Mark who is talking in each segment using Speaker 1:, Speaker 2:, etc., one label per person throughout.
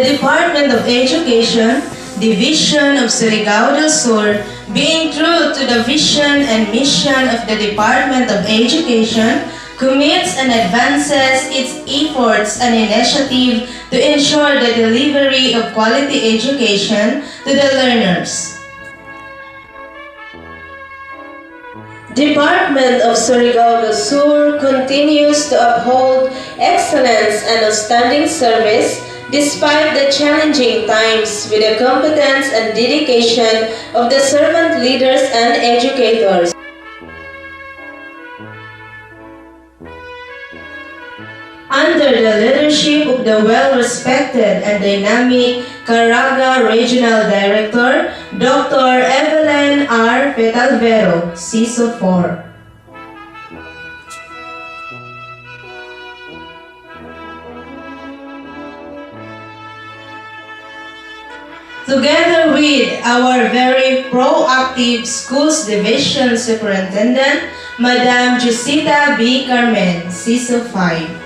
Speaker 1: Department of Education, Division of Surigao del Sur, being true to the vision and mission of the Department of Education, commits and advances its efforts and initiative to ensure the delivery of quality education to the learners. Department of Surigao del Sur continues to uphold excellence and outstanding service despite the challenging times with the competence and dedication of the servant leaders and educators. Under the leadership of the well-respected and dynamic Caraga Regional Director, Dr. Evelyn R. Petalvero, CISO 4. Together with our very proactive Schools Division Superintendent, Madam Jusita B. Carmen, CISO 5.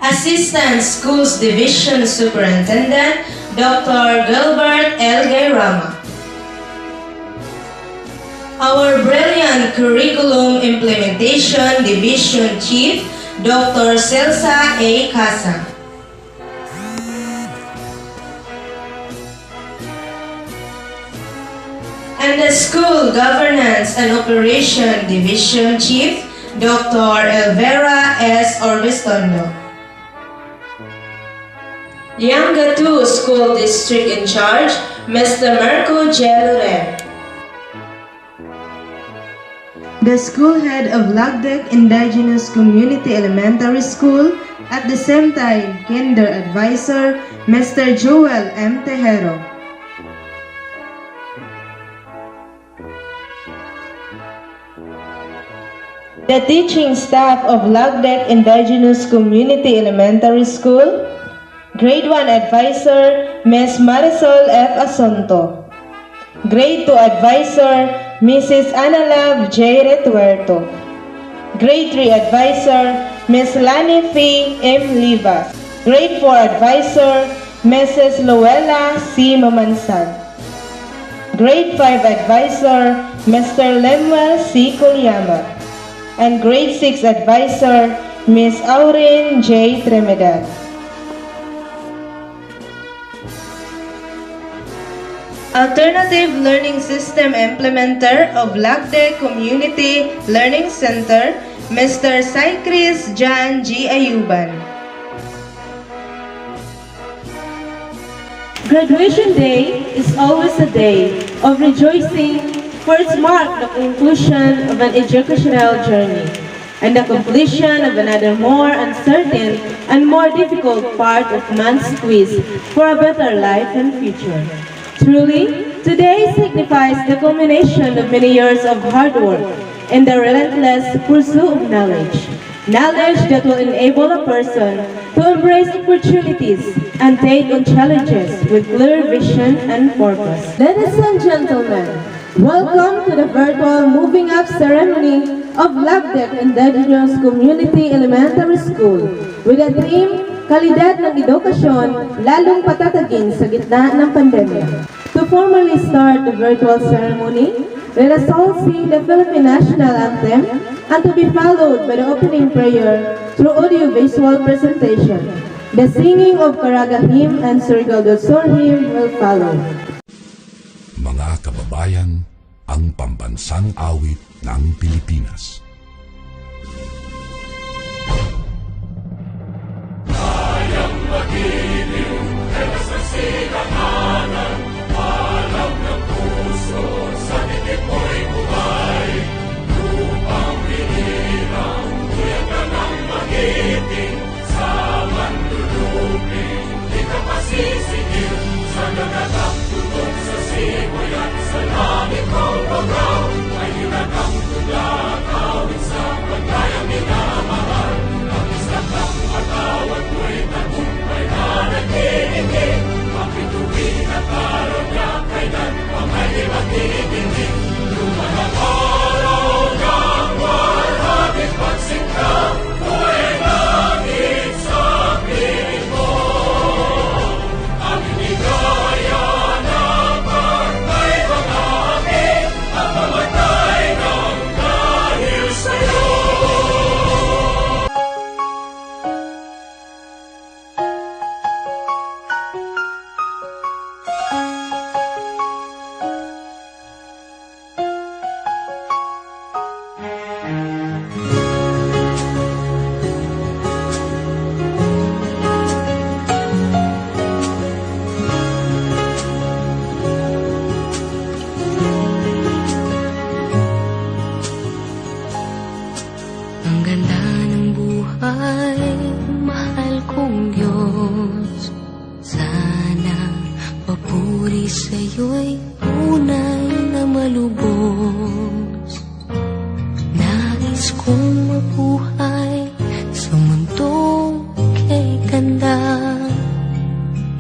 Speaker 1: Assistant Schools Division Superintendent, Dr. Gilbert L. Gayrama. Our Brilliant Curriculum Implementation Division Chief, Dr. Celsa A. Casa. And the School Governance and Operation Division Chief, Dr. Elvera S. Orbistondo. Yanga 2 School District in Charge, Mr. Marco J. Loren. The School Head of Logdeck Indigenous Community Elementary School, at the same time, Kinder Advisor, Mr. Joel M. Tejero. The teaching staff of Logdeck Indigenous Community Elementary School, Grade 1 Advisor, Ms. Marisol F. Asunto. Grade 2 Advisor, Mrs. Analab J. Retuerto. Grade 3 Advisor, Ms. Lani F. M. Livas. Grade 4 Advisor, Mrs. Luella C. Mamansag. Grade 5 Advisor, Mr. Lemuel C. Kulyama. And Grade 6 Advisor, Ms. Aurin J. Tremedad. Alternative Learning System Implementer of Logdeck Community Learning Center, Mr. Cycris John G. Ayuban.
Speaker 2: Graduation Day is always a day of rejoicing, for it marks the conclusion of an educational journey and the completion of another more uncertain and more difficult part of man's quest for a better life and future. Truly, today signifies the culmination of many years of hard work and the relentless pursuit of knowledge. Knowledge that will enable a person to embrace opportunities and take on challenges with clear vision and purpose. Ladies and gentlemen, welcome to the virtual moving up ceremony of Logdeck Indigenous Community Elementary School with the theme, Kalidad ng Edukasyon, lalong patatagin sa gitna ng pandemya. To formally start the virtual ceremony, let us all sing the Philippine National Anthem and to be followed by the opening prayer through audio-visual presentation. The singing of Caraga Hymn and Surigao del Sur Hymn will follow.
Speaker 3: Mga kababayan, ang pambansang awit ng Pilipinas.
Speaker 4: Magiliw, elas ng silanganan, alam ng puso, sa titik mo'y buhay. Lupang hinirang, tuyag ka ng magiting, sa manluluping, di ka pasisigil, sa nagatang tutok sa simoy at sa langit mo bagaw, ay hinagang tulakaw,
Speaker 5: sa'yo'y tunay na malubos. Nais kong mabuhay sa mundong kay ganda,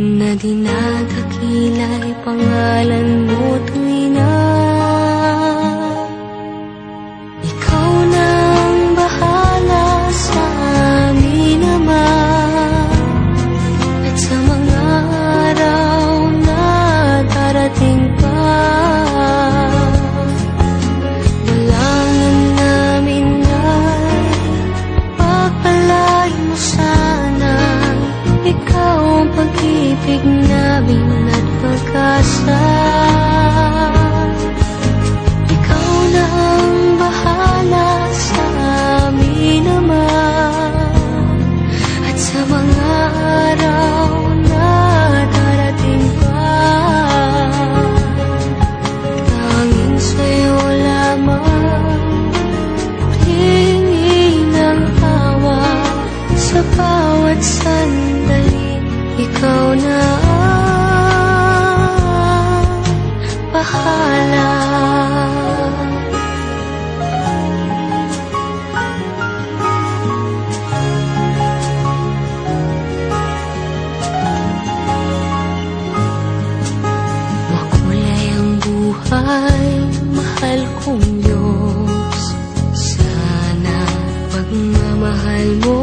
Speaker 5: na dinadakila'y pangalan mo tuwing na ikaw nang bahala sa amin, Ama. At sa mga araw na darating pa, dalangin namin ay pagpalain mo sana ikaw ang pag-ibig namin at pag-asa. Ikaw na ang bahala sa amin, Ama. At sa mga araw na darating pa, tanging sa'yo lamang hihingi ng awa sa bawat sandali. Ikaw na ang bahala. Makulay ang buhay, mahal kong Diyos. Sana pagmamahal mo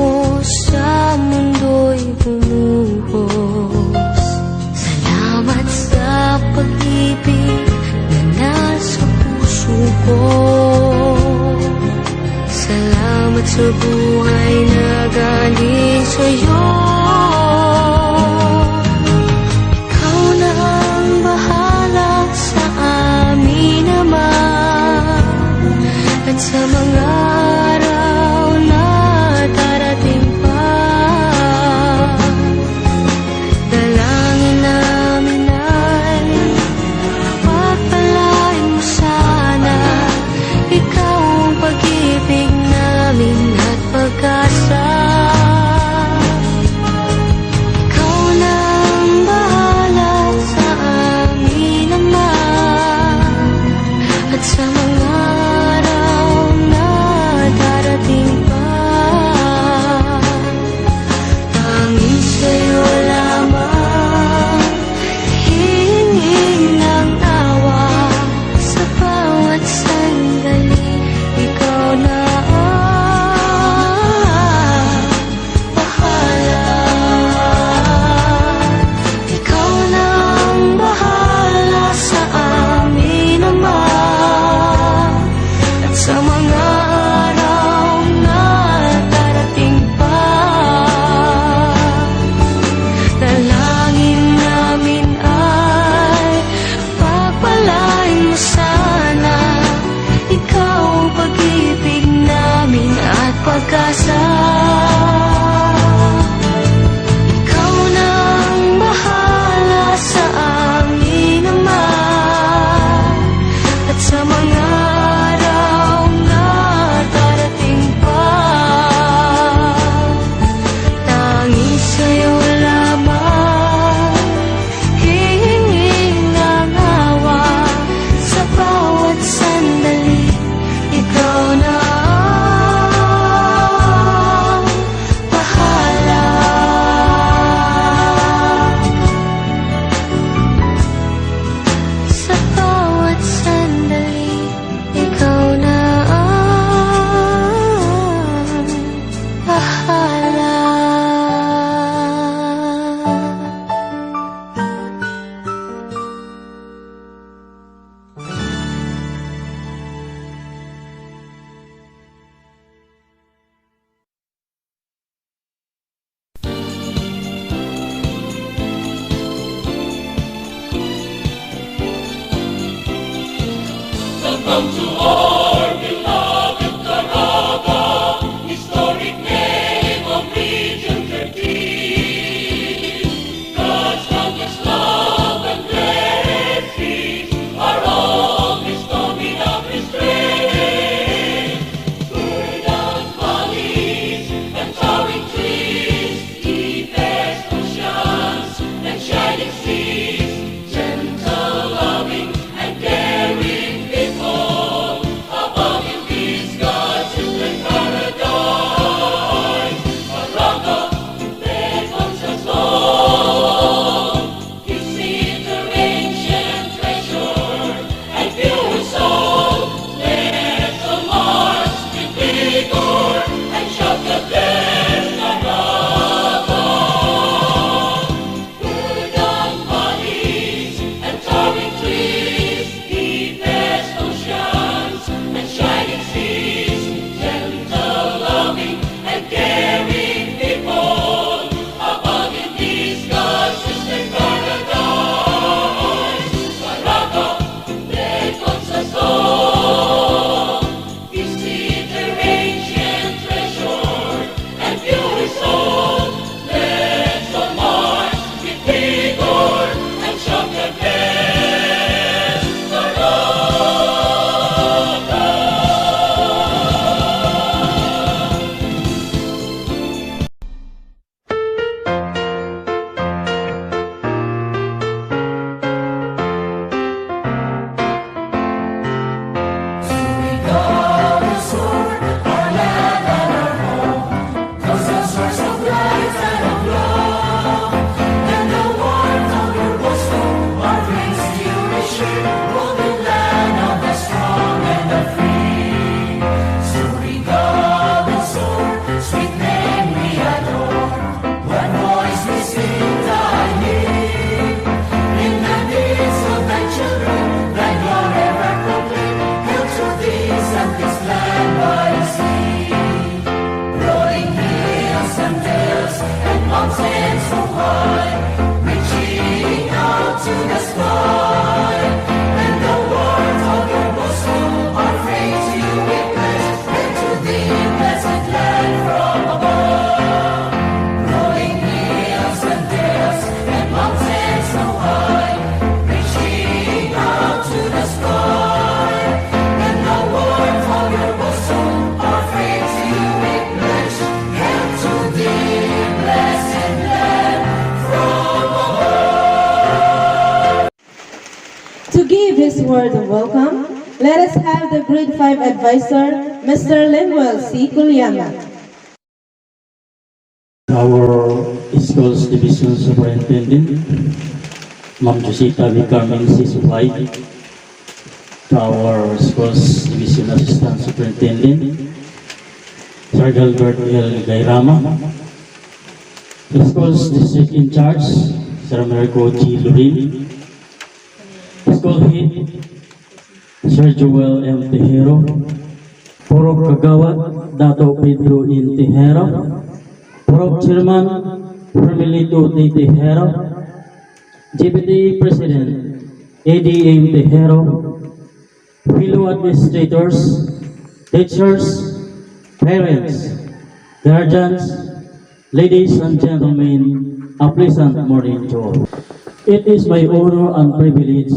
Speaker 5: sa mundo'y bumuhos. Salamat sa pag-ibig na nasa puso ko. Salamat sa buhay na galing sa'yo. Ikaw na ang bahala sa amin, Ama. At sa mga araw na darating pa, dalangin namin ay pagpalain mo sana ikaw ang pag-ibig namin at pag-asa. Ikaw na ang bahala sa amin, Ama. At sa mga araw na darating pa, tanging sa'yo lamang hihingi ng awa sa bawat sandali. Ikaw na ang bahala. Ikaw na ang bahala sa amin, Ama. At sa mga araw na darating pa, dalangin namin ay pagpalain mo sana ikaw ang pag-ibig namin at pag-asa. Ikaw na ang bahala sa amin, Ama. At sa mga araw na darating pa, tanging sa'yo lamang hihingi ng awa sa bawat sandali. Ikaw na ang bahala. Sa bawat sandali, ikaw na ang bahala.
Speaker 4: Welcome to our beloved Caraga, historic name of Region 13. God's boundless love and mercies are always coming up His way. Verdant valleys and towering trees, deepest oceans and shining seas, gentle
Speaker 2: his words of welcome, let us have the Grade 5 advisor, Mr. Lemuel C. Culiama.
Speaker 6: Our Schools Division Superintendent, Ma'am Josita V. Carmen C. Supply, to our Schools Division Assistant Superintendent, Sir Gilbert L. Gairama, the Schools District in Charge, Sir Americo G. Lurin, School Head, Sir Joel M. Tejero, Purok Kagawad, Dato Pedro N. Tejero, Purok Chairman, Firmilito T. Tejero, Deputy President, A.D.M. Tejero, fellow administrators, teachers, parents, guardians, ladies and gentlemen, a pleasant morning to all. It is my honor and privilege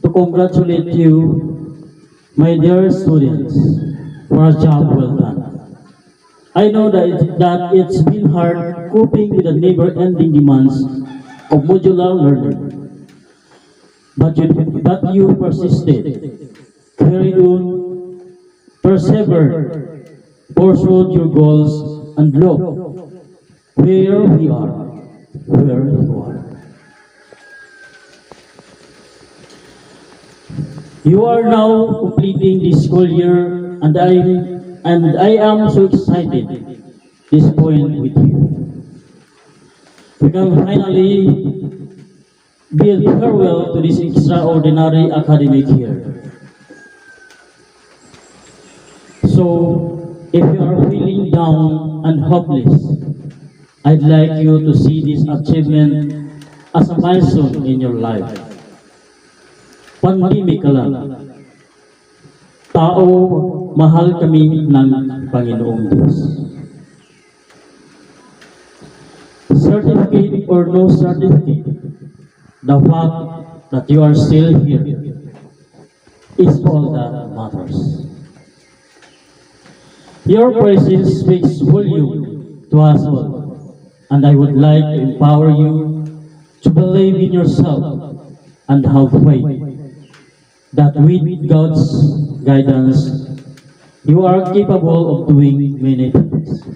Speaker 6: to congratulate you, my dear students, for a job well done. I know that it's been hard coping with the never-ending demands of modular learning, but you persisted, carried on, persevered, pursued your goals, and look where we are, where you are. You are now completing this school year, and I am so excited this point with you. We can finally bid farewell to this extraordinary academic year. So, if you are feeling down and hopeless, I'd like you to see this achievement as a milestone in your life. Pandemic ka lang. Tao, mahal kami ng Panginoong Diyos. Certificate or no certificate, the fact that you are still here is all that matters. Your presence speaks volume to us all, and I would like to empower you to believe in yourself and have faith that with God's guidance, you are capable of doing many things.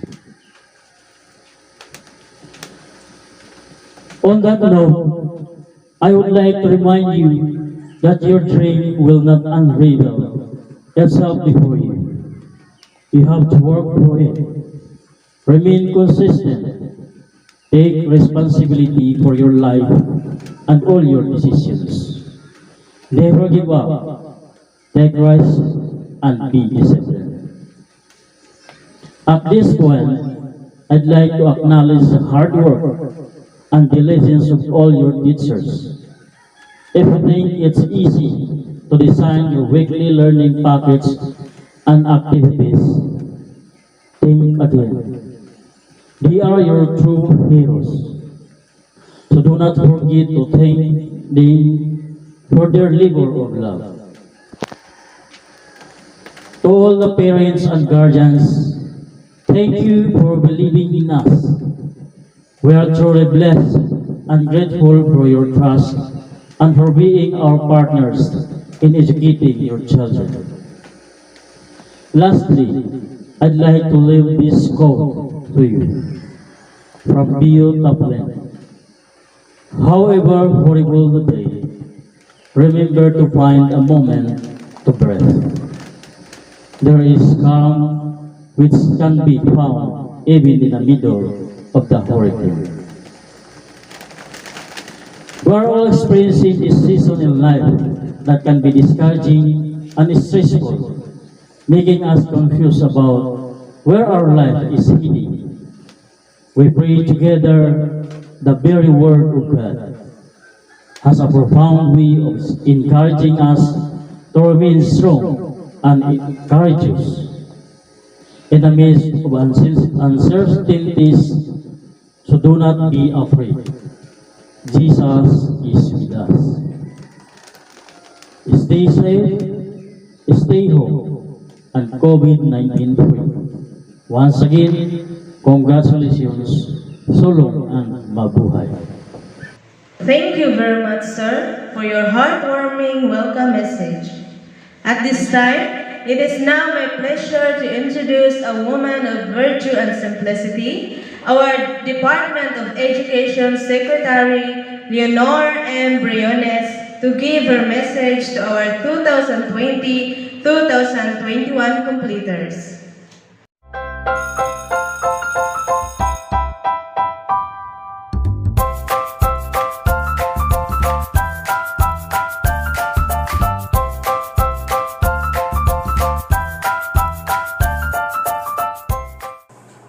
Speaker 6: On that note, I would like to remind you that your dream will not unravel itself before you. You have to work for it. Remain consistent. Take responsibility for your life and all your decisions. Never give up. Take risks and be disciplined. At this point, I'd like to acknowledge the hard work and diligence of all your teachers. If you think it's easy to design your weekly learning packets and activities, think again. They are your true heroes. So do not forget to thank them for their labor of love. To all the parents and guardians, thank you for believing in us. We are truly blessed and grateful for your trust and for being our partners in educating your children. Lastly, I'd like to leave this quote to you from Bio Taplin. However horrible the day, remember to find a moment to breathe. There is calm which can be found even in the middle of the hurricane. We are all experiencing this season in life that can be discouraging and stressful, making us confused about where our life is heading. We pray together the very word of God has a profound way of encouraging us to remain strong and courageous in the midst of uncertainties. So do not be afraid. Jesus is with us. Stay safe, stay home, and COVID-19 free. Once again, congratulations, so long and mabuhay.
Speaker 1: Thank you very much, sir, for your heartwarming welcome message. At this time, it is now my pleasure to introduce a woman of virtue and simplicity, our Department of Education Secretary, Leonor M. Briones, to give her message to our 2020-2021 completers.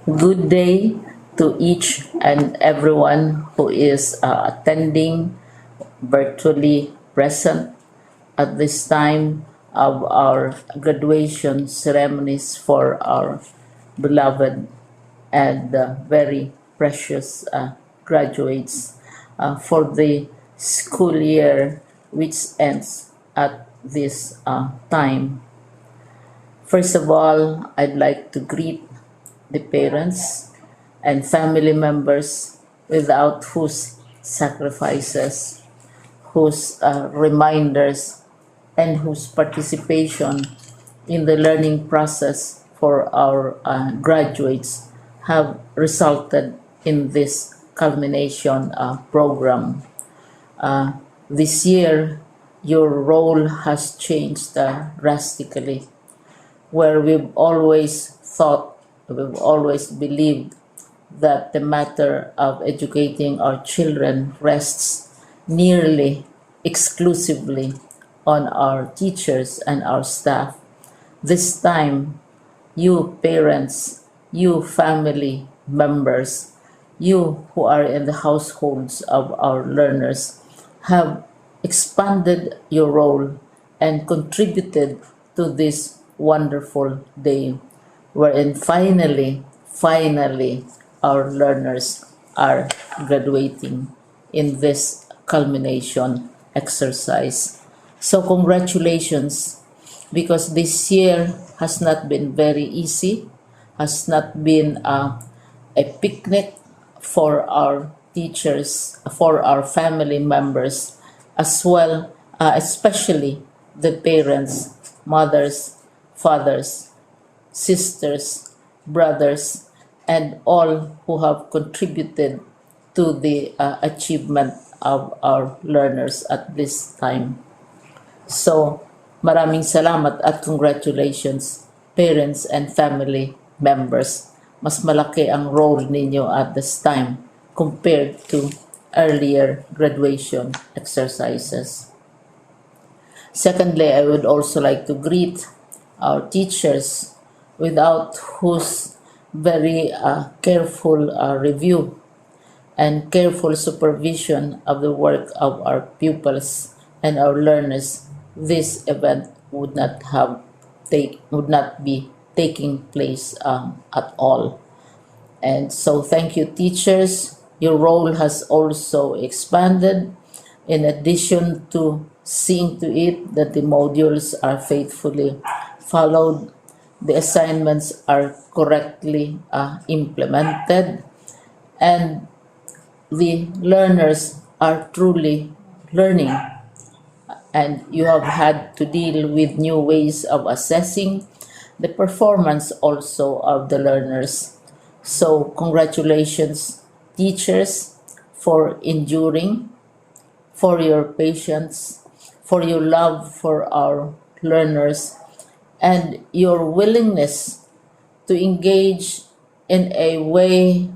Speaker 7: Good day to each and everyone who is attending virtually present at this time of our graduation ceremonies for our beloved and very precious graduates for the school year which ends at this time. First of all, I'd like to greet the parents and family members without whose sacrifices, whose reminders, and whose participation in the learning process for our graduates have resulted in this culmination program. This year, your role has changed drastically, where we've always believed that the matter of educating our children rests nearly exclusively on our teachers and our staff. This time, you parents, you family members, you who are in the households of our learners have expanded your role and contributed to this wonderful day wherein finally, our learners are graduating in this culmination exercise. So congratulations, because this year has not been very easy, has not been a picnic for our teachers, for our family members, as well, especially the parents, mothers, fathers, sisters, brothers, and all who have contributed to the achievement of our learners at this time. So, maraming salamat at congratulations, parents and family members. Mas malaki ang role ninyo at this time compared to earlier graduation exercises. Secondly, I would also like to greet our teachers, without whose very careful review and careful supervision of the work of our pupils and our learners, this event would not be taking place at all. And so thank you, teachers. Your role has also expanded, in addition to seeing to it that the modules are faithfully followed, the assignments are correctly implemented, and the learners are truly learning. And you have had to deal with new ways of assessing the performance also of the learners. So congratulations, teachers, for enduring, for your patience, for your love for our learners, and your willingness to engage in a way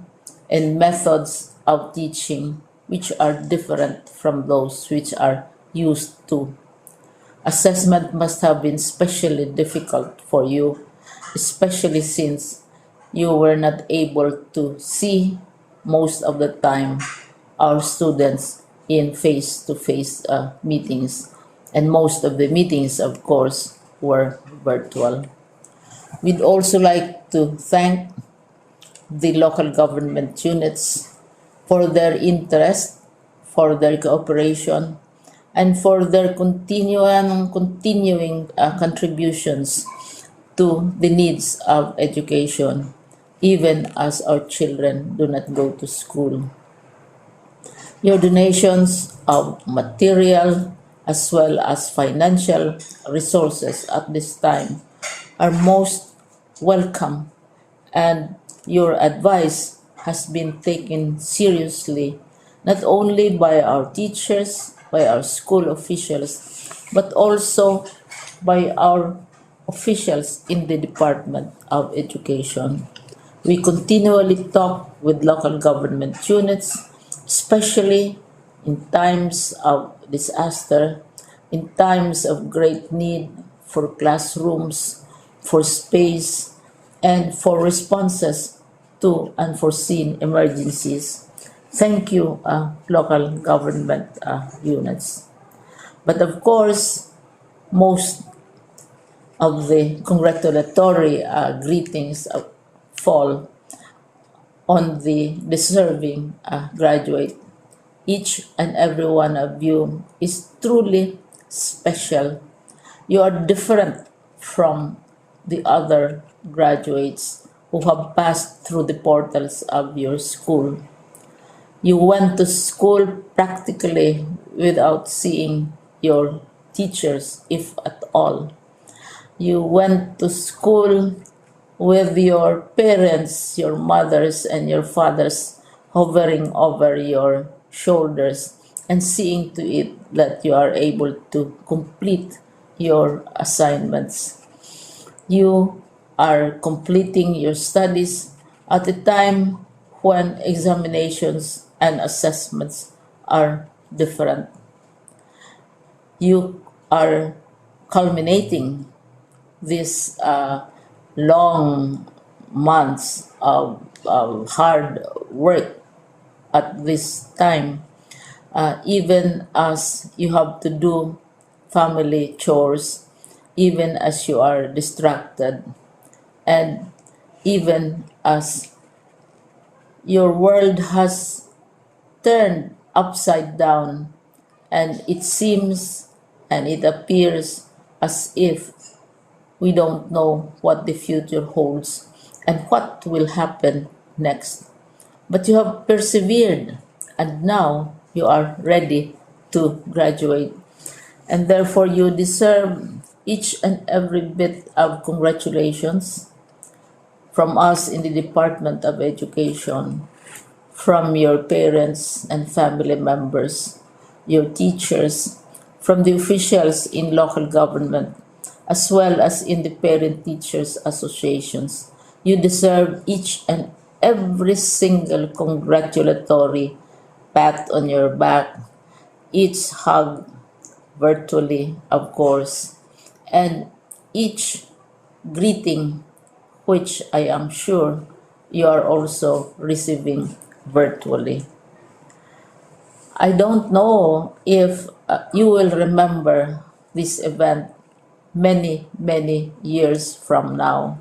Speaker 7: and methods of teaching which are different from those which are used to. Assessment must have been especially difficult for you, especially since you were not able to see most of the time our students in face-to-face meetings, and most of the meetings, of course, were virtual. We'd also like to thank the local government units for their interest, for their cooperation, and for their continuing contributions to the needs of education, even as our children do not go to school. Your donations of material as well as financial resources at this time are most welcome, and your advice has been taken seriously not only by our teachers, by our school officials, but also by our officials in the Department of Education. We continually talk with local government units, especially in times of disaster, in times of great need for classrooms, for space, and for responses to unforeseen emergencies. Thank you, local government units. But of course, most of the congratulatory greetings fall on the deserving graduate. Each and every one of you is truly special. You are different from the other graduates who have passed through the portals of your school. You went to school practically without seeing your teachers, if at all. You went to school with your parents, your mothers, and your fathers hovering over your shoulders and seeing to it that you are able to complete your assignments. You are completing your studies at a time when examinations and assessments are different. You are culminating these long months of hard work at this time, even as you have to do family chores, even as you are distracted, and even as your world has turned upside down, and it seems and it appears as if we don't know what the future holds and what will happen next. But you have persevered, and now you are ready to graduate. And therefore, you deserve each and every bit of congratulations from us in the Department of Education, from your parents and family members, your teachers, from the officials in local government, as well as in the parent teachers associations. You deserve each and every single congratulatory pat on your back, each hug virtually, of course, and each greeting, which I am sure you are also receiving virtually. I don't know if you will remember this event many, many years from now.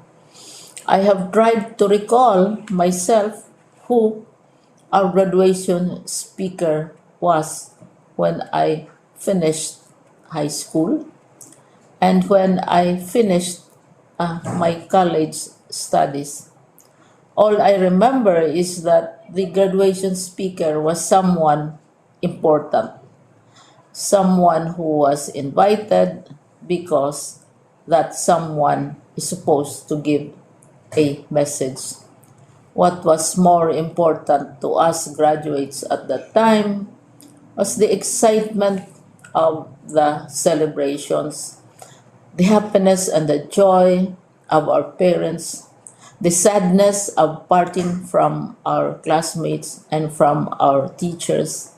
Speaker 7: I have tried to recall myself who our graduation speaker was when I finished high school and when I finished my college studies. All I remember is that the graduation speaker was someone important, someone who was invited because that someone is supposed to give a message. What was more important to us graduates at that time was the excitement of the celebrations, the happiness and the joy of our parents, the sadness of parting from our classmates and from our teachers,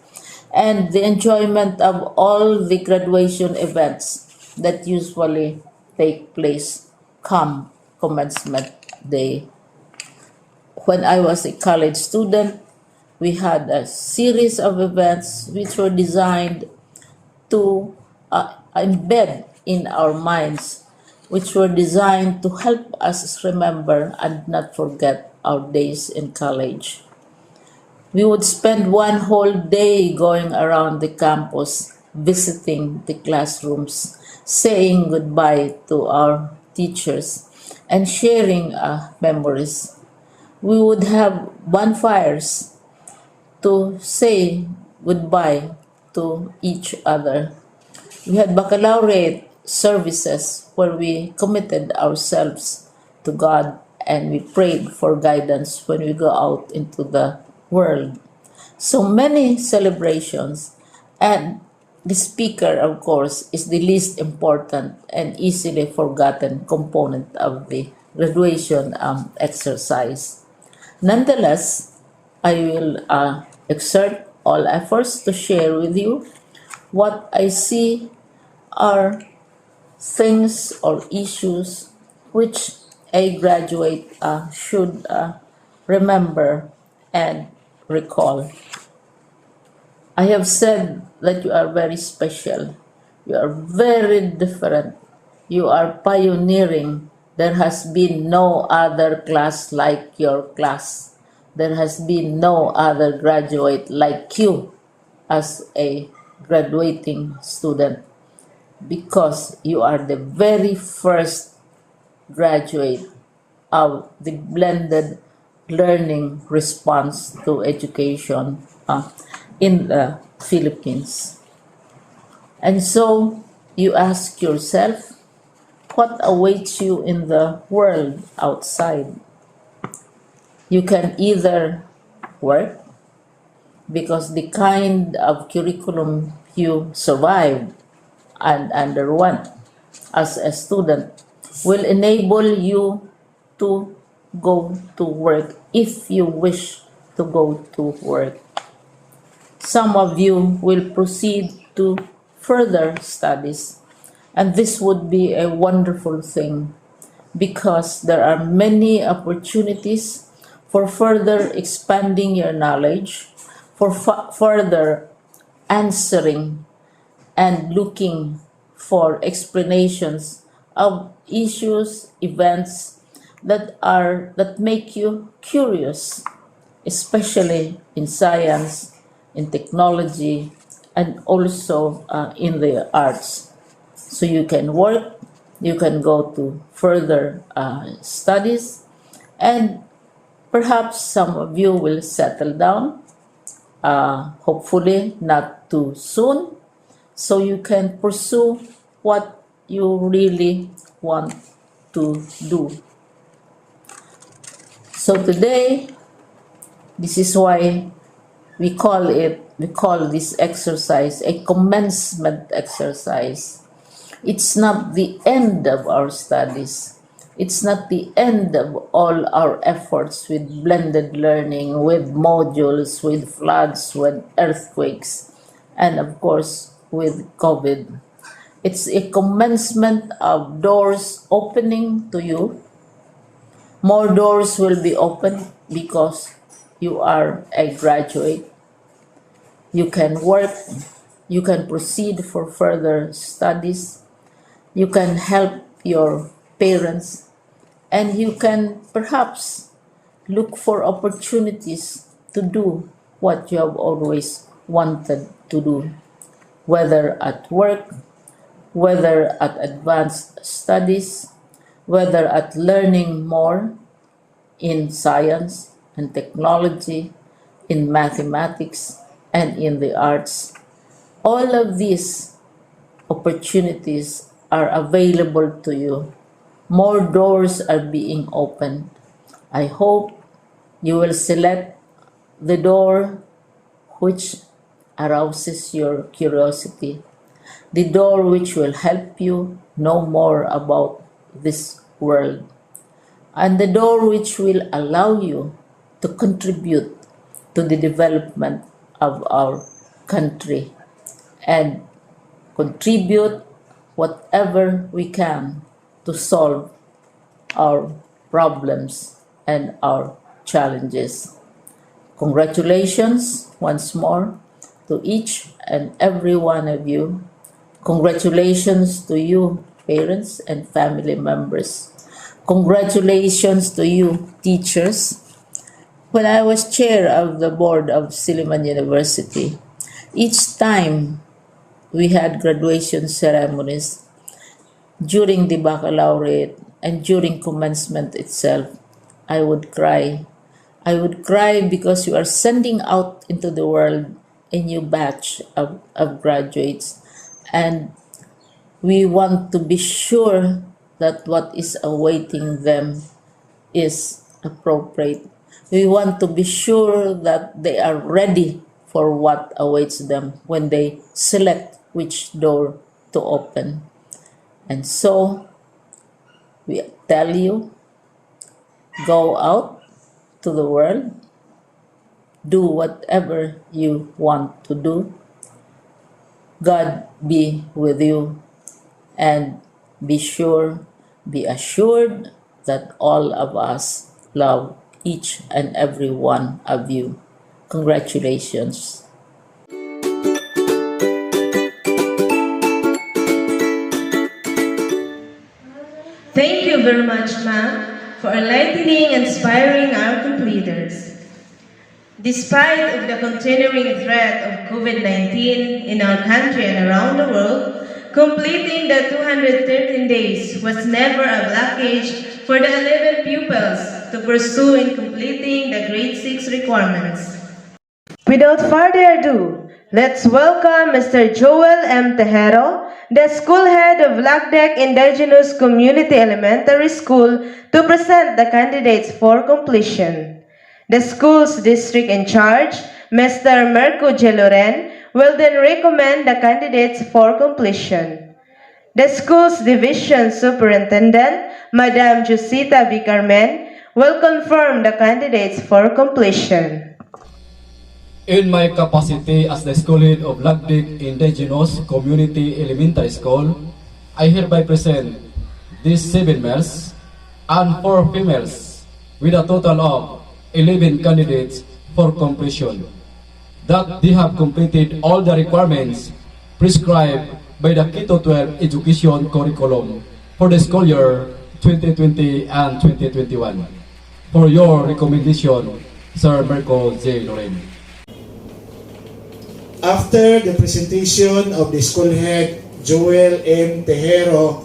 Speaker 7: and the enjoyment of all the graduation events that usually take place come commencement day. When I was a college student, we had a series of events which were designed to embed in our minds, which were designed to help us remember and not forget our days in college. We would spend one whole day going around the campus, visiting the classrooms, saying goodbye to our teachers, and sharing memories. We would have bonfires to say goodbye to each other. We had baccalaureate services where we committed ourselves to God and we prayed for guidance when we go out into the world. So many celebrations, and the speaker, of course, is the least important and easily forgotten component of the graduation exercise. Nonetheless, I will exert all efforts to share with you what I see are things or issues which a graduate should remember and recall. I have said that you are very special. You are very different. You are pioneering. There has been no other class like your class. There has been no other graduate like you as a graduating student because you are the very first graduate of the blended learning response to education in the Philippines. And so you ask yourself, what awaits you in the world outside? You can either work because the kind of curriculum you survived and underwent as a student will enable you to go to work if you wish to go to work. Some of you will proceed to further studies, and this would be a wonderful thing because there are many opportunities for further expanding your knowledge, for further answering and looking for explanations of issues, events that make you curious, especially in science, in technology, and also in the arts. So you can work, you can go to further studies, and perhaps some of you will settle down, hopefully not too soon, so you can pursue what you really want to do. So today, this is why we call this exercise a commencement exercise. It's not the end of our studies. It's not the end of all our efforts with blended learning, with modules, with floods, with earthquakes, and of course with COVID. It's a commencement of doors opening to you. More doors will be opened because you are a graduate. You can work, you can proceed for further studies, you can help your parents, and you can perhaps look for opportunities to do what you have always wanted to do, whether at work, whether at advanced studies, whether at learning more in science and technology, in mathematics, and in the arts. All of these opportunities are available to you. More doors are being opened. I hope you will select the door which arouses your curiosity, the door which will help you know more about this world, and the door which will allow you to contribute to the development of our country and contribute whatever we can to solve our problems and our challenges. Congratulations once more to each and every one of you. Congratulations to you, parents and family members. Congratulations to you, teachers. When I was chair of the board of Silliman University, each time we had graduation ceremonies during the baccalaureate and during commencement itself, I would cry. I would cry because you are sending out into the world a new batch of graduates, and we want to be sure that what is awaiting them is appropriate. We want to be sure that they are ready for what awaits them when they select which door to open. And so, we tell you, go out to the world, do whatever you want to do. God be with you, and be assured that all of us love each and every one of you. Congratulations.
Speaker 1: Thank you very much, ma'am, for enlightening and inspiring our completers. Despite of the continuing threat of COVID-19 in our country and around the world, completing the 213 days was never a blockage for the 11 pupils to pursue in completing the grade 6 requirements. Without further ado, let's welcome Mr. Joel M. Tejero, the school head of Logdeck Indigenous Community Elementary School, to present the candidates for completion. The school's district in charge, Mr. Merco Geloren, will then recommend the candidates for completion. The school's division superintendent, Madam Josita B. Carmen, will confirm the candidates for completion.
Speaker 6: In my capacity as the school head of Logdeck Indigenous Community Elementary School, I hereby present these 7 males and 4 females with a total of 11 candidates for completion, that they have completed all the requirements prescribed by the K-12 education curriculum for the school year 2020 and 2021. For your recommendation, Sir Merco J. Loren.
Speaker 8: After the presentation of the school head, Joel M. Tejero,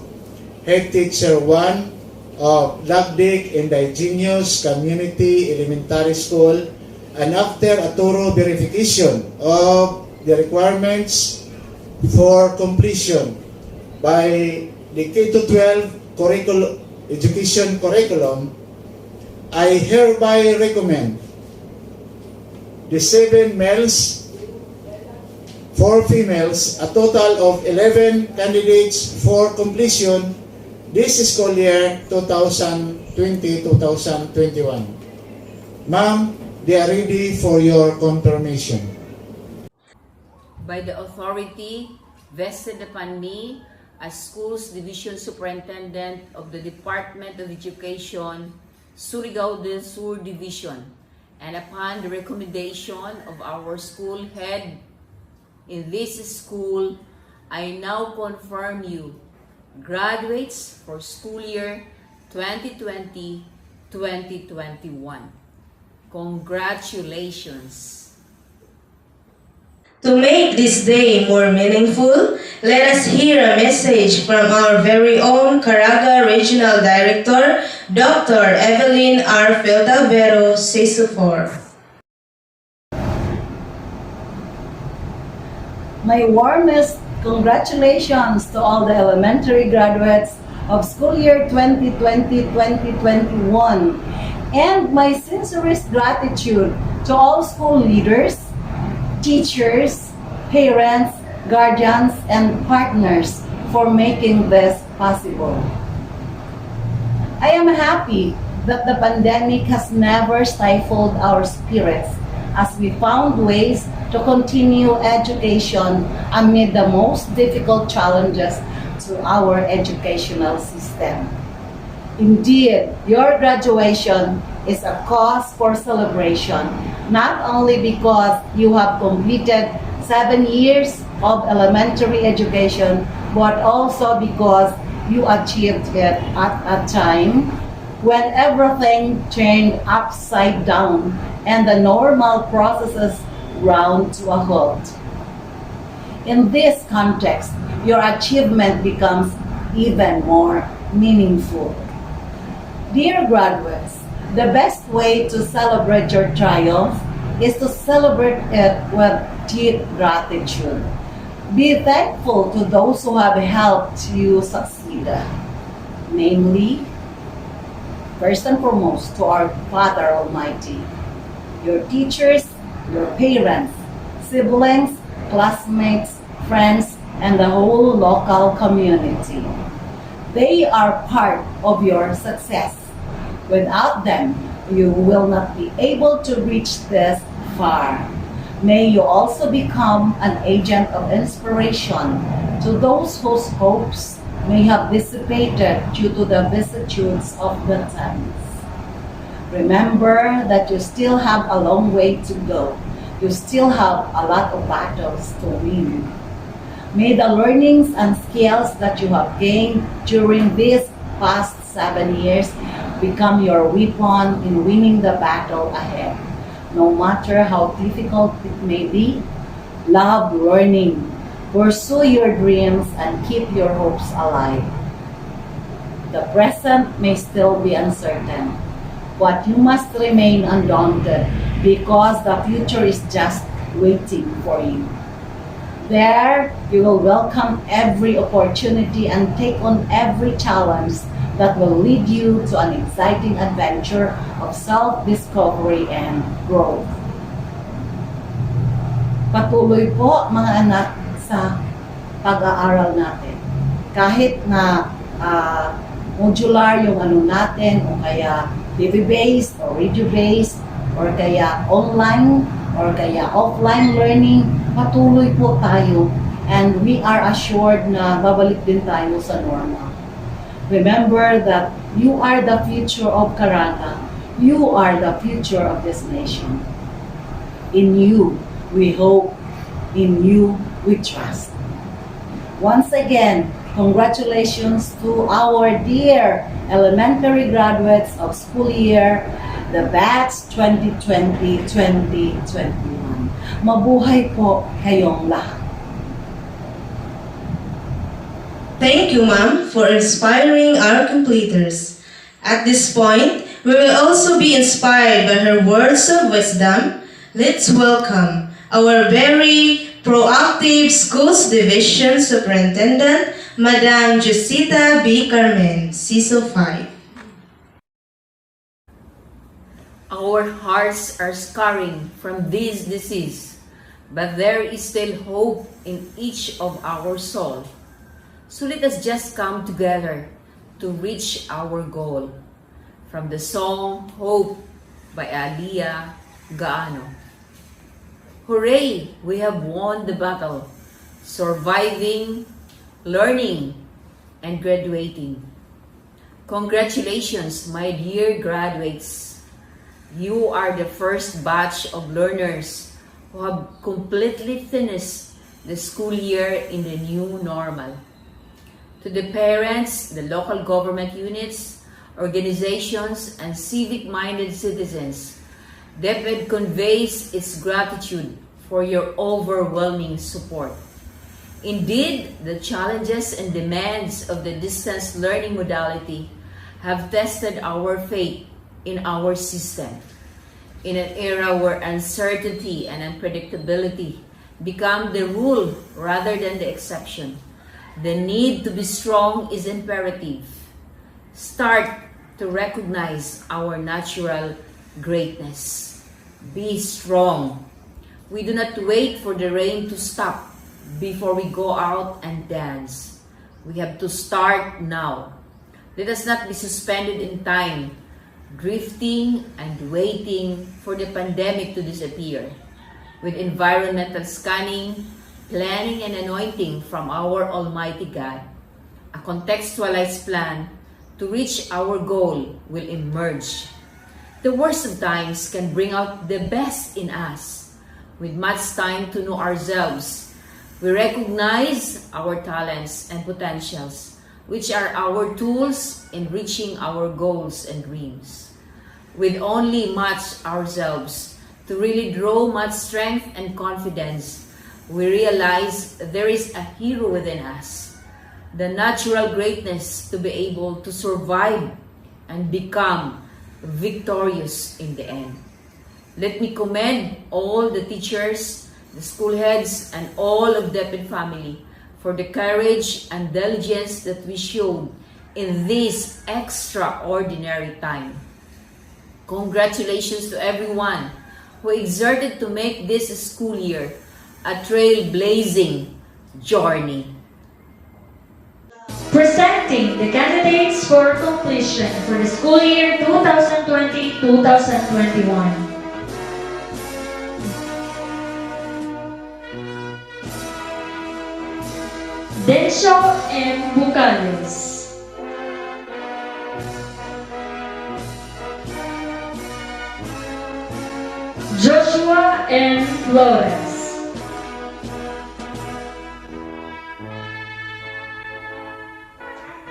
Speaker 8: head teacher 1 of Logdeck Indigenous Community Elementary School, and after a thorough verification of the requirements for completion by the K-12 education curriculum, I hereby recommend the 7 males, 4 females, a total of 11 candidates for completion this school year 2020-2021. Ma'am, they are ready for your confirmation.
Speaker 9: By the authority vested upon me as Schools Division Superintendent of the Department of Education, Surigao del Sur Division, and upon the recommendation of our school head in this school, I now confirm you graduates for school year 2020-2021. Congratulations!
Speaker 1: To make this day more meaningful, let us hear a message from our very own Caraga Regional Director, Dr. Evelyn R. Filtavero Sesufor.
Speaker 10: My warmest congratulations to all the elementary graduates of school year 2020-2021, and my sincerest gratitude to all school leaders, teachers, parents, guardians, and partners for making this possible. I am happy that the pandemic has never stifled our spirits, as we found ways to continue education amid the most difficult challenges to our educational system. Indeed, your graduation is a cause for celebration, not only because you have completed 7 years of elementary education, but also because you achieved it at a time when everything turned upside down and the normal processes ground to a halt. In this context, your achievement becomes even more meaningful. Dear graduates, the best way to celebrate your triumph is to celebrate it with deep gratitude. Be thankful to those who have helped you succeed. Namely, first and foremost, to our Father Almighty, your teachers, your parents, siblings, classmates, friends, and the whole local community. They are part of your success. Without them, you will not be able to reach this far. May you also become an agent of inspiration to those whose hopes may have dissipated due to the vicissitudes of the times. Remember that you still have a long way to go. You still have a lot of battles to win. May the learnings and skills that you have gained during these past 7 years become your weapon in winning the battle ahead. No matter how difficult it may be, love learning, pursue your dreams, and keep your hopes alive. The present may still be uncertain, but you must remain undaunted because the future is just waiting for you. There, you will welcome every opportunity and take on every challenge that will lead you to an exciting adventure of self-discovery and growth. Patuloy po mga anak sa pag-aaral natin. Kahit na modular yung ano natin o kaya TV-based or radio-based or kaya online or kaya offline learning, patuloy po tayo and we are assured na babalik din tayo sa normal. Remember that you are the future of Karana. You are the future of this nation. In you, we hope. In you, we trust. Once again, congratulations to our dear elementary graduates of school year, the batch 2020-2021. Mabuhay po kayong lahat.
Speaker 1: Thank you, Ma'am, for inspiring our completers. At this point, we will also be inspired by her words of wisdom. Let's welcome our very proactive Schools Division Superintendent, Madam Josita B. Carmen, CISO 5.
Speaker 9: Our hearts are scarring from this disease, but there is still hope in each of our souls. So let us just come together to reach our goal. From the song Hope by Aliyah Gaano. Hooray! We have won the battle, surviving, learning, and graduating. Congratulations, my dear graduates. You are the first batch of learners who have completely finished the school year in the new normal. To the parents, the local government units, organizations, and civic-minded citizens, DepEd conveys its gratitude for your overwhelming support. Indeed, the challenges and demands of the distance learning modality have tested our faith in our system. In an era where uncertainty and unpredictability become the rule rather than the exception, the need to be strong is imperative. Start to recognize our natural greatness. Be strong. We do not wait for the rain to stop before we go out and dance. We have to start now. Let us not be suspended in time, drifting and waiting for the pandemic to disappear. With environmental scanning, planning and anointing from our Almighty God, a contextualized plan to reach our goal will emerge. The worst of times can bring out the best in us. With much time to know ourselves, we recognize our talents and potentials, which are our tools in reaching our goals and dreams. With only much ourselves to really draw much strength and confidence, we realize there is a hero within us, the natural greatness to be able to survive and become victorious in the end. Let me commend all the teachers, the school heads, and all of DepEd family for the courage and diligence that we showed in this extraordinary time. Congratulations to everyone who exerted to make this school year a trailblazing journey.
Speaker 11: Presenting the candidates for completion for the school year 2020-2021. Densho M. Bucales. Joshua M. Flores.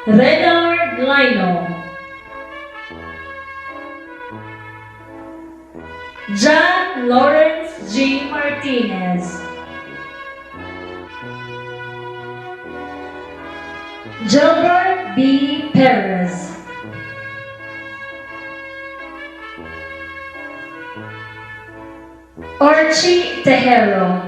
Speaker 11: Renard Lino. John Lawrence G. Martinez. Gilbert B. Perez. Archie Tejero.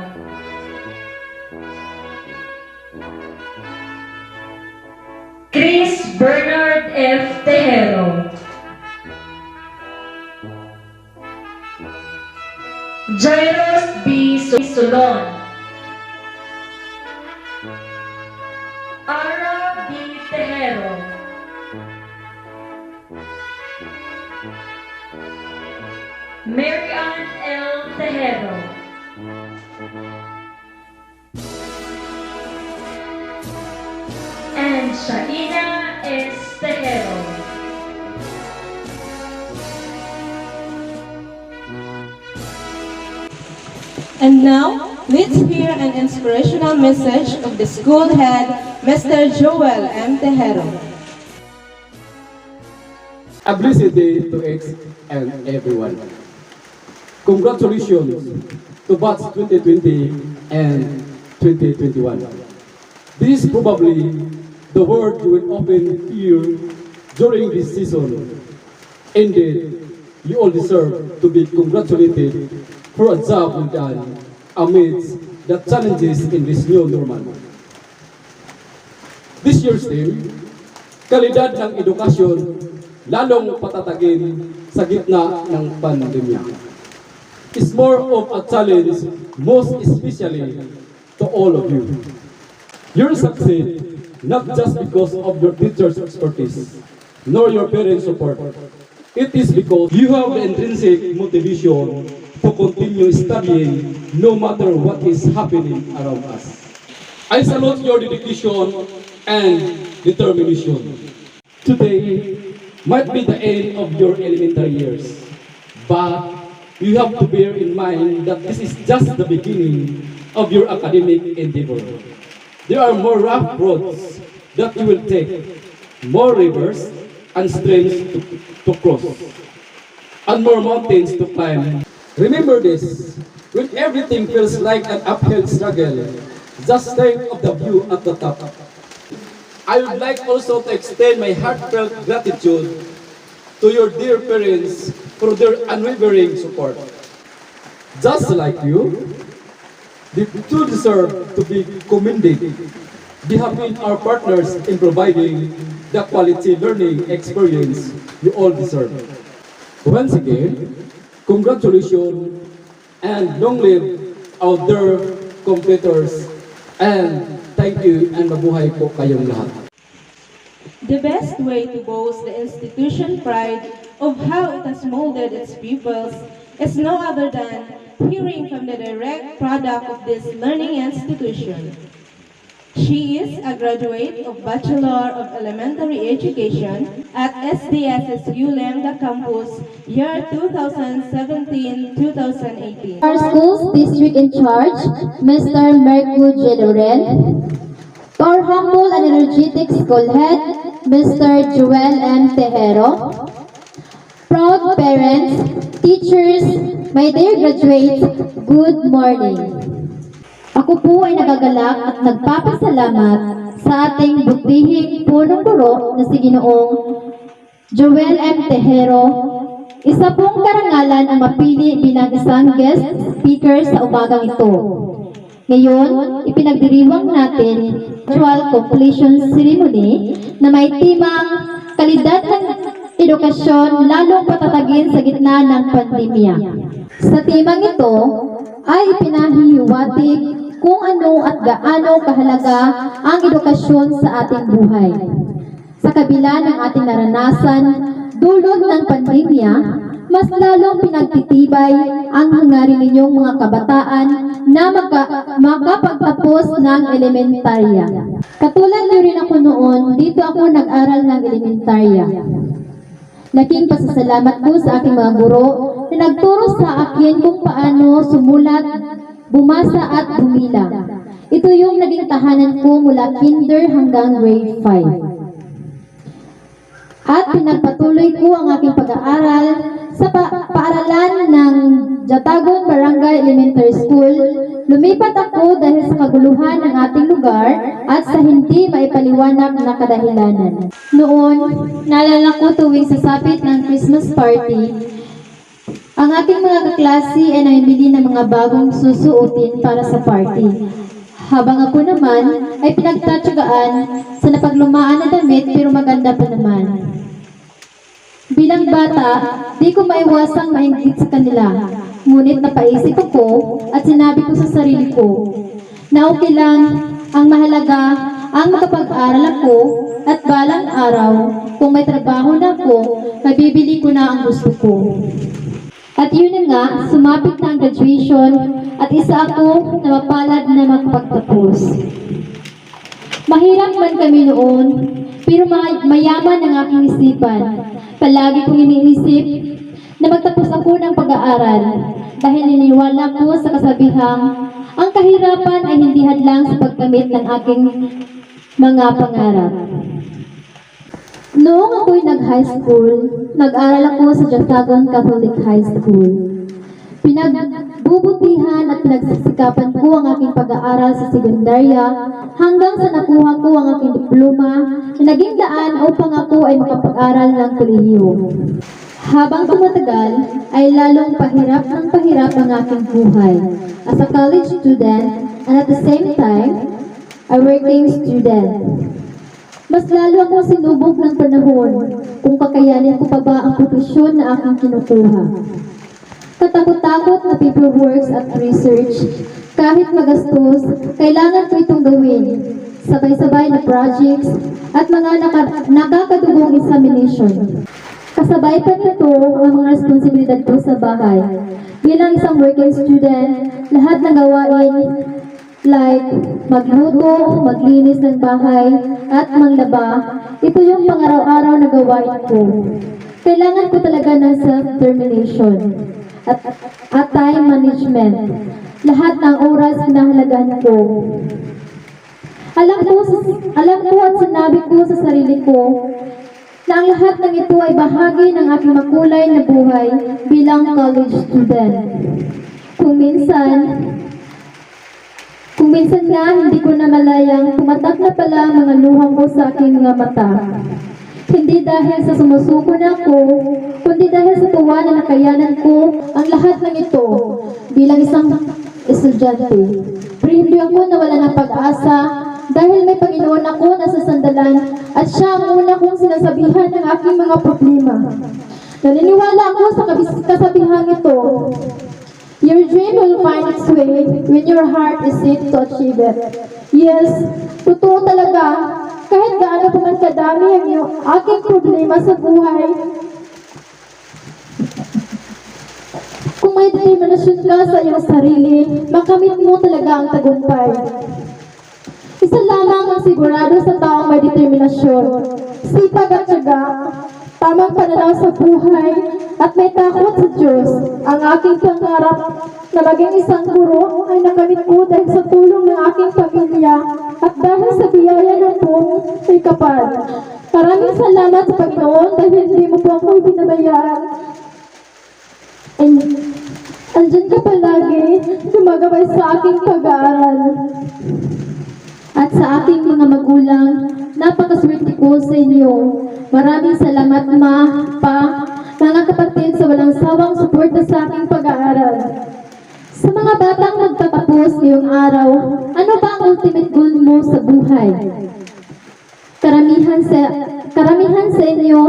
Speaker 11: Chris Bernard F. Tejero. Jairus B. Solon. Ara B. Tejero. Mary Ann L. Tejero. And Shaina S. Tejero.
Speaker 2: And now, let's hear an inspirational message of the school head, Mr. Joel M. Tejero.
Speaker 12: A blessed day to each and everyone. Congratulations to batch 2020 and 2021. This is probably the word you will often hear during this season. Indeed, you all deserve to be congratulated for a job well done amidst the challenges in this new normal. This year's theme, kalidad ng edukasyon, lalong patatagin sa gitna ng pandemya. It's more of a challenge, most especially to all of you. You'll succeed not just because of your teacher's expertise, nor your parents' support. It is because you have the intrinsic motivation to continue studying no matter what is happening around us. I salute your dedication and determination. Today might be the end of your elementary years, but you have to bear in mind that this is just the beginning of your academic endeavor. There are more rough roads that you will take, more rivers and streams to cross, and more mountains to climb. Remember this, when everything feels like an uphill struggle, just think of the view at the top. I would like also to extend my heartfelt gratitude to your dear parents for their unwavering support. Just like you, they too deserve to be commended. They have been our partners in providing the quality learning experience you all deserve. Once again, congratulations and long live our dear competitors, and thank you and mabuhay po kayong lahat.
Speaker 2: The best way to boast the institution pride of how it has molded its pupils is no other than hearing from the direct product of this learning institution. She is a graduate of Bachelor of Elementary Education at SDSSU Lambda Campus, year 2017-2018.
Speaker 13: Our school's district in charge, Mr. Mercu Jedorel. To our humble and energetic school head, Mr. Joel M. Tejero. Proud parents, teachers, my dear graduates, good morning. Ako po ay nagagalak at nagpapasalamat sa ating butihing punong guro na si Ginoong Joel M. Tejero Isa pong karangalan ang mapili bilang isang guest speaker sa umagang ito. Ngayon, ipinagdiriwang natin virtual completion ceremony na may timang kalidad ng edukasyon lalong patatagin sa gitna ng pandemya. Sa timang ito ay ipinahihiwatig kung ano at gaano kahalaga ang edukasyon sa ating buhay. Sa kabila ng ating naranasan, dulot ng pandemya, mas lalong pinagtitibay ang hangarin ninyong mga kabataan na makapagtapos ng elementarya. Katulad niyo rin ako noon, dito ako nag-aral ng elementarya. Laking pasasalamat ko sa aking mga guro na nagturo sa akin kung paano sumulat, bumasa at bumilang. Ito yung naging tahanan ko mula kinder hanggang grade 5. At pinagpatuloy ko ang aking pag-aaral sa paaralan ng Jatagon Barangay Elementary School. Lumipat ako dahil sa kaguluhan ng ating lugar at sa hindi maipaliwanag na kadahilanan. Noon, naalala ko tuwing sasapit ng Christmas party, ang aking mga kaklase ay namimili ng mga bagong susuotin para sa party. Habang ako naman ay pinagtatsagaan sa napaglumaan na damit pero maganda pa naman. Bilang bata, di ko maiwasang mainggit sa kanila. Ngunit napaisip ako at sinabi ko sa sarili ko na okay lang, ang mahalaga ang makapag-aral ako at balang araw, kung may trabaho na ako, mabibili ko na ang gusto ko. At yun na nga, sumapit na ang graduation at isa ako na mapalad na makapagtapos. Mahirap man kami noon, pero mayaman ang aking isipan. Palagi kong iniisip na magtapos ako ng pag-aaral dahil niniwala ko sa kasabihang ang kahirapan ay hindi hadlang sa pagkamit ng aking mga pangarap. Noong ako'y nag-high school, nag-aral ako sa Jatagon Catholic High School. Pinagbubutihan at pinagsasikapan ko ang aking pag-aaral sa sekundarya hanggang sa nakuha ko ang aking diploma na naging daan upang ako ay makapag-aral ng kolehiyo. Habang tumatagal, ay lalong pahirap ng pahirap ang aking buhay as a college student and at the same time, a working student. Mas lalo akong sinubok ng panahon kung kakayanin ko pa ba ang profesyon na aking kinukuha. Katakot-takot na paperworks at research, kahit magastos, kailangan ko itong gawin. Sabay-sabay na projects at mga nakakadugong examination. Kasabay pa nito ang mga responsibilidad ko sa bahay. Bilang isang working student, lahat ng gawain like magluto, maglinis ng bahay, at manglaba, ito yung pang-araw-araw na gawain ko. Kailangan ko talaga ng self-determination at time management. Lahat ng oras kinahalagan ko. Alam ko at sinabi ko sa sarili ko na ang lahat ng ito ay bahagi ng aking makulay na buhay bilang college student. Kung minsan nga hindi ko na malayang tumatak na pala ang mga luha ko sa aking mga mata. Hindi dahil sa sumusuko na ako, kundi dahil sa tuwa na nakayanan ko ang lahat ng ito bilang isang estudyante. Pero hindi ako nawala ng pag-asa dahil may Panginoon ako na sasandalan at siya ang una kong sinasabihan ng aking mga problema. Naniniwala ako sa kasabihan ito. Your dream will find its way when your heart is set to achieve it. Yes, totoo talaga. Kahit gaano pa man kadami ang iyong aking problema sa buhay, kung may determinasyon ka sa iyong sarili, makamit mo talaga ang tagumpay. Isa lamang ang sigurado sa taong may determinasyon, sipag at tiyaga, tamang pananaw sa buhay, at may takot sa Diyos. Ang aking pangarap na maging isang guro ay nakamit ko dahil sa tulong ng aking pamilya at dahil sa biyaya ng buong may kapal. Maraming salamat sa Panginoon dahil hindi mo po ako ibinabayaran. And andyan ka palagi, gumagabay sa aking pag-aaral. At sa aking mga magulang, napakaswerte ko sa inyo. Maraming salamat, Ma, Pa, mga kapatid sa walang sawang suporta sa aking pag-aaral. Sa mga batang magtatapos ngayong araw, ano ba ang ultimate goal mo sa buhay? Karamihan sa inyo,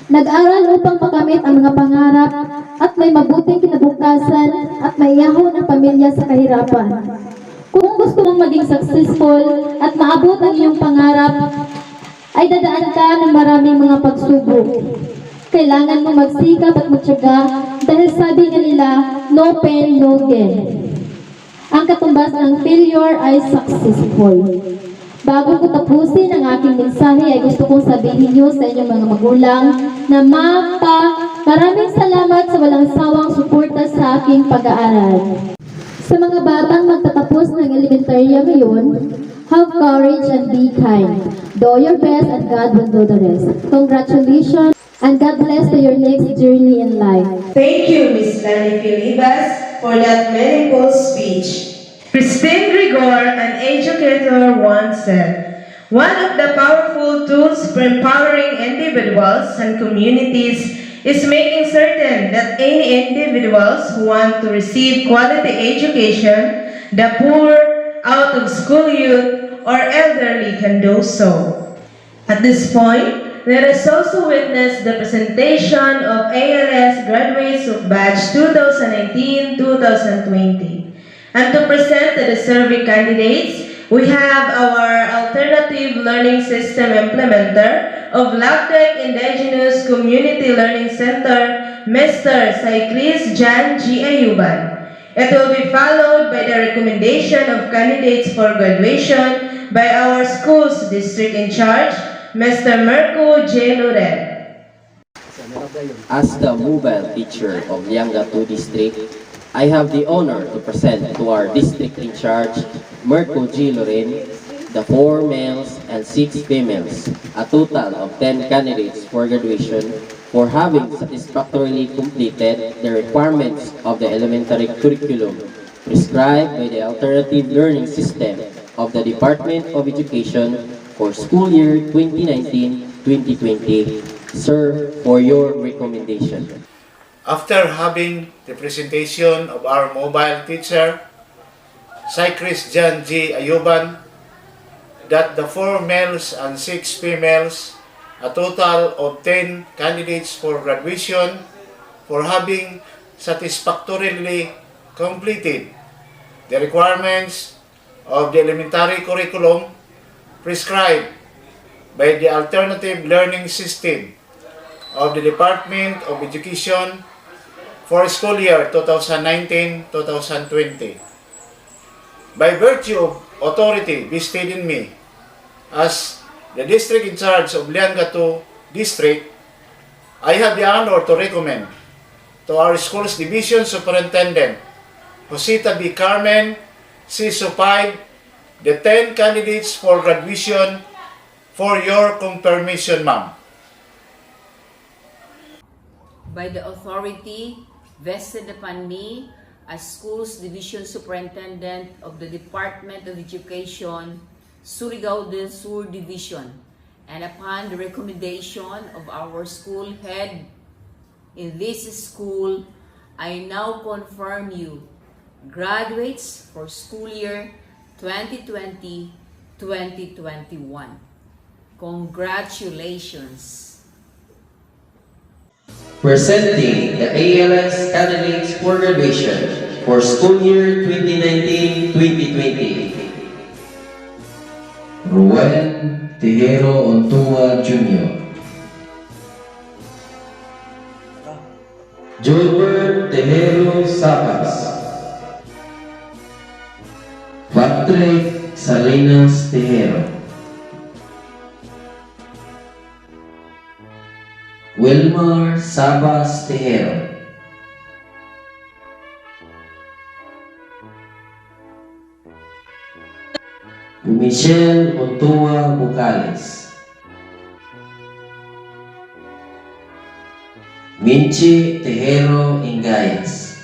Speaker 13: nag-aral upang makamit ang mga pangarap at may mabuting kinabukasan at maiyahon ang pamilya sa kahirapan. Kung gusto mong maging successful at maabot ang iyong pangarap, ay dadaan ka ng maraming mga pagsubok. Kailangan mo magsikap at magtiyaga dahil sabi nga nila, no pain, no gain. Ang katumbas ng failure ay successful. Bago ko tapusin ang aking mensahe ay gusto kong sabihin niyo sa inyong mga magulang na maraming salamat sa walang sawang suporta sa aking pag-aaral. Sa mga batang magtatapos ng elementarya ngayon, have courage and be kind. Do your best and God will do the rest. Congratulations and God bless to your next journey in life.
Speaker 1: Thank you, Ms. Lani Filibas, for that meaningful speech. Christine Grigor, an educator, once said, "One of the powerful tools for empowering individuals and communities is making certain that any individuals who want to receive quality education, the poor, out-of-school youth, or elderly can do so." At this point, let us also witness the presentation of ALS graduates of batch 2019-2020. And to present the deserving candidates, we have our Alternative Learning System Implementer of Logdeck Indigenous Community Learning Center, Mr. Chris Jan G. Ayuban. It will be followed by the recommendation of candidates for graduation by our school's district in charge, Mr. Merco J. Loren.
Speaker 14: As the mobile teacher of Lianga 2 District, I have the honor to present to our district in charge, Merco G. Loren, the 4 males and 6 females, a total of 10 candidates for graduation for having satisfactorily completed the requirements of the elementary curriculum prescribed by the Alternative Learning System of the Department of Education for school year 2019-2020. Sir, for your recommendation.
Speaker 8: After having the presentation of our mobile teacher, Chris Jan G. Ayuban, that the 4 males and 6 females, a total of 10 candidates for graduation for having satisfactorily completed the requirements of the elementary curriculum prescribed by the Alternative Learning System of the Department of Education for school year 2019-2020. By virtue of authority vested in me as the district in charge of Lianga 2 District, I have the honor to recommend to our school's division superintendent, Josita B. Carmen, CISO 5, the 10 candidates for graduation for your confirmation, ma'am.
Speaker 9: By the authority vested upon me as Schools Division Superintendent of the Department of Education, Surigao del Sur Division, and upon the recommendation of our school head in this school, I now confirm you graduates for school year 2020-2021. Congratulations!
Speaker 14: Presenting the ALS candidates for graduation for school year 2019-2020.
Speaker 15: Ruel Tejero Ontua Jr. Gilbert Tejero Sabas. Patrick Salinas Tejero. Wilmar Sabas Tejero. Michelle Ontua Bucales. Minchi Tejero Ingayas.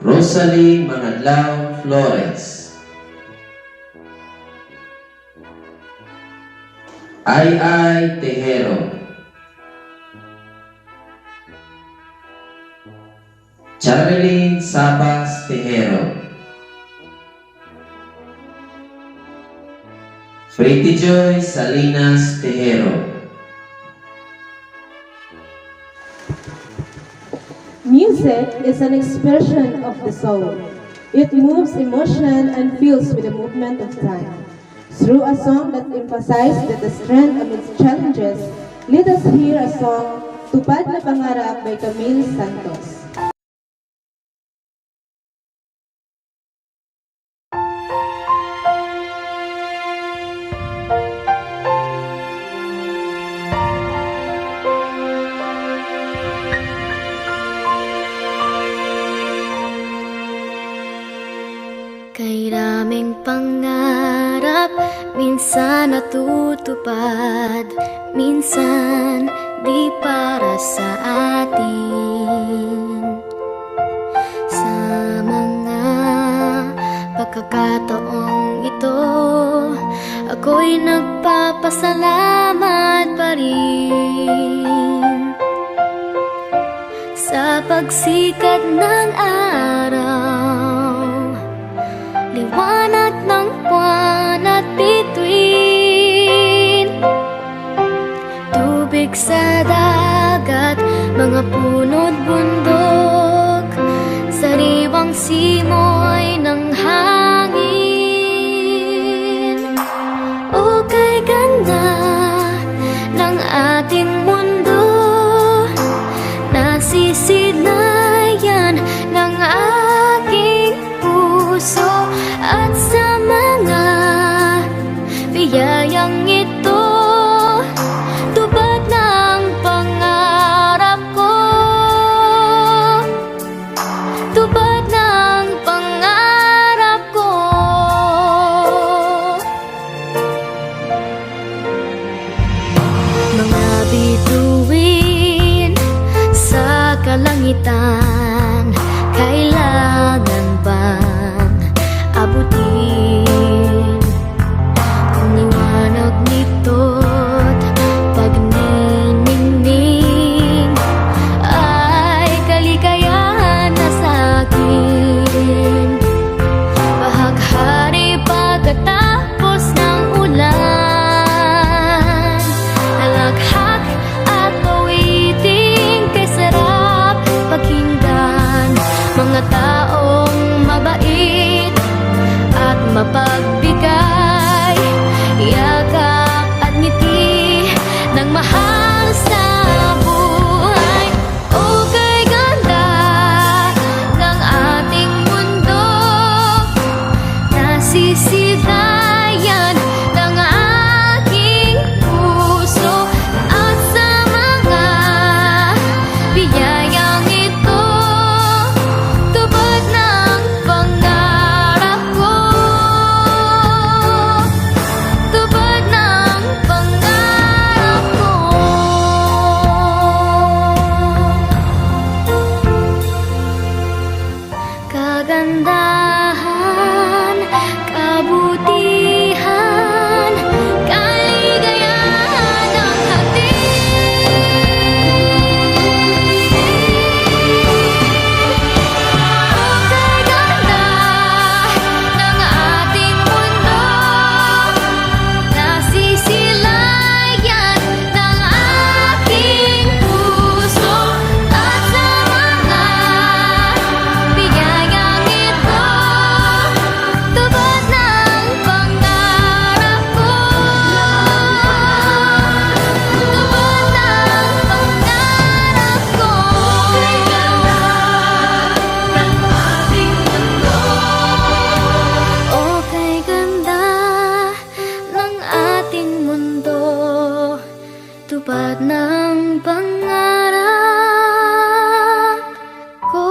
Speaker 15: Rosalie Manadlao Flores. Ay Tejero, Charlene Sabas Tejero, Pretty Joy Salinas Tejero.
Speaker 2: Music is an expression of the soul. It moves emotion and fills with the movement of time. Through a song that emphasizes the strength amidst challenges, let us hear a song, Tupad na Pangarap by Camille Santos.
Speaker 5: Kay daming pangarap, minsan natutupad, minsan di para sa atin. Sa mga pagkakataong ito, ako'y nagpapasalamat pa rin sa pagsikat ng araw, liwanag ng buwan at bituin, tubig sa dagat, mga puno't bundok, sariwang simoy ng hangin. O kay ganda ng ating mundo, nasisidlayan ng aking puso. At sa mga biyayang ito, tupad ng pangarap ko, tupad ng pangarap ko. Mga bituin sa kalangitan, kailangan bang abutin ang liwanag nito't pagniningning ay kaligayahan na sa'kin. Bahaghari pagkatapos ng ulan, nalaghak at pawiting kay sarap pakinggan. Mga taong mabait at mapagbigay, yakap at ngiti ng mahal sa buhay. O kay ganda ng ating mundo, nasisidayan ng aking puso. At sa mga biyayang ito, tupad ng pangarap ko, tupad ng pangarap ko. Kagandahan, kabutihan, kaligayahan ng ng ating mundo, nasisilayan ng aking puso. At sa mga biyayang ito, tupad ng pangarap ko, tupad ng pangarap ko. Kay ganda ng ating mundo, o kay ganda ng ating mundo, tupad ng pangarap ko.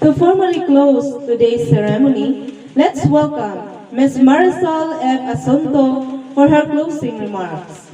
Speaker 2: To formally close today's ceremony, let's welcome Ms. Marisol F. Asunto for her closing remarks.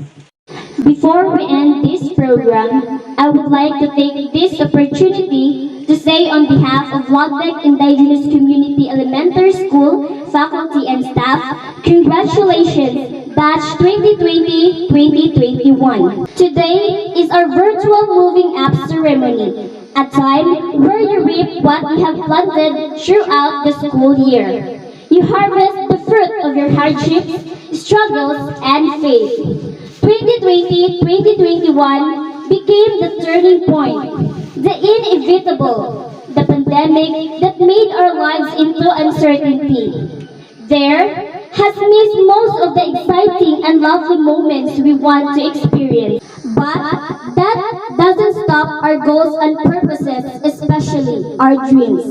Speaker 13: Before we end this program, I would like to take this opportunity to say on behalf of Logdeck Indigenous Community Elementary School faculty and staff, congratulations, Batch 2020-2021. Today is our virtual moving up ceremony, a time where you reap what you have planted throughout the school year. You harvest the fruit of your hardships, struggles, and faith. 2020-2021 became the turning point, the inevitable, the pandemic that made our lives into uncertainty. There has missed most of the exciting and lovely moments we want to experience. But that doesn't stop our goals and purposes, especially our dreams.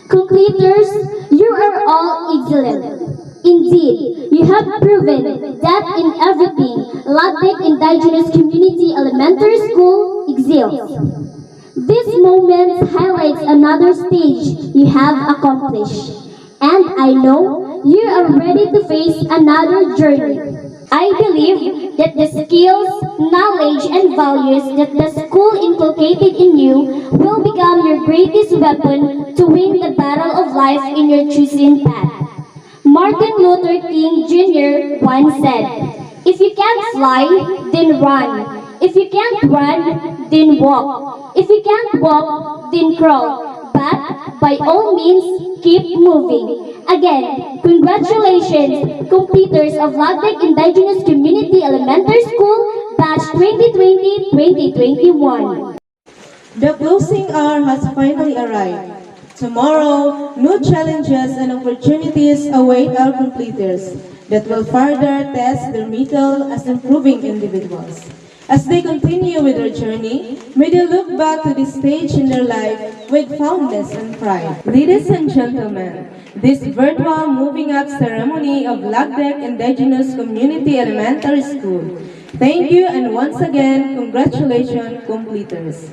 Speaker 13: Completers, you are all excellent. Indeed, you have proven that in everything Logdeck Indigenous Community Elementary School excels. This moment highlights another stage you have accomplished, and I know you are ready to face another journey. I believe that the skills, knowledge, and values that the school inculcated in you will become your greatest weapon to win the battle of life in your chosen path. Martin Luther King Jr. once said, "If you can't fly, then run. If you can't run, then walk. If you can't walk, then crawl. But by all means, keep moving." Again, congratulations, completers of Logdeck Indigenous Community Elementary School, Batch 2020-2021.
Speaker 2: The closing hour has finally arrived. Tomorrow, new challenges and opportunities await our completers that will further test their mettle as improving individuals. As they continue with their journey, may they look back to this stage in their life with fondness and pride. Ladies and gentlemen, this virtual moving up ceremony of Logdeck Indigenous Community Elementary School. Thank you, and once again, congratulations, completers.